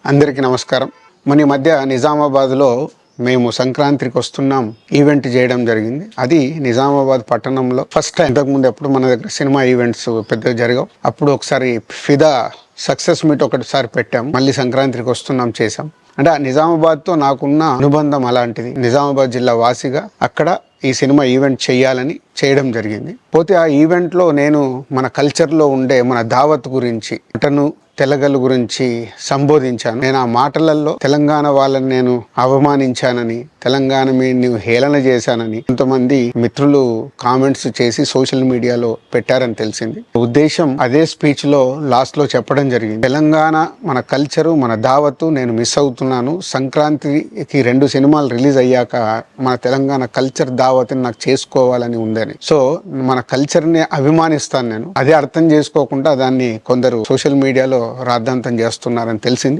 అందరికీ నమస్కారం. మన ఈ మధ్య నిజామాబాద్లో మేము సంక్రాంతికి వస్తున్నాం ఈవెంట్ చేయడం జరిగింది. అది నిజామాబాద్ పట్టణంలో ఫస్ట్ టైం. ఇంతకుముందు ఎప్పుడు మన దగ్గర సినిమా ఈవెంట్స్ పెద్దగా జరగవు. అప్పుడు ఒకసారి ఫిదా సక్సెస్ మీట్ ఒకటిసారి పెట్టాం. మళ్ళీ సంక్రాంతికి వస్తున్నాం చేసాం. అంటే నిజామాబాద్తో నాకున్న అనుబంధం అలాంటిది. నిజామాబాద్ జిల్లా వాసిగా అక్కడ ఈ సినిమా ఈవెంట్ చేయాలని చేయడం జరిగింది. పోతే ఆ ఈవెంట్లో నేను మన కల్చర్లో ఉండే మన దావత్ గురించి, మటను తెలగల గురించి సంబోధించాను. నేను ఆ మాటలలో తెలంగాణ వాళ్ళని నేను అవమానించానని, తెలంగాణ మీద హేళన చేశానని కొంతమంది మిత్రులు కామెంట్స్ చేసి సోషల్ మీడియాలో పెట్టారని తెలిసింది. ఉద్దేశం అదే స్పీచ్ లో లాస్ట్ లో చెప్పడం జరిగింది. తెలంగాణ మన కల్చరు, మన దావత్తు నేను మిస్ అవుతున్నాను. సంక్రాంతికి 2 సినిమాలు రిలీజ్ అయ్యాక మన తెలంగాణ కల్చర్ దావత్ని నాకు చేసుకోవాలని ఉందని. సో మన కల్చర్ ని అభిమానిస్తాను నేను. అదే అర్థం చేసుకోకుండా దాన్ని కొందరు సోషల్ మీడియాలో రాద్ధాంతం చేస్తున్నారని తెలిసింది.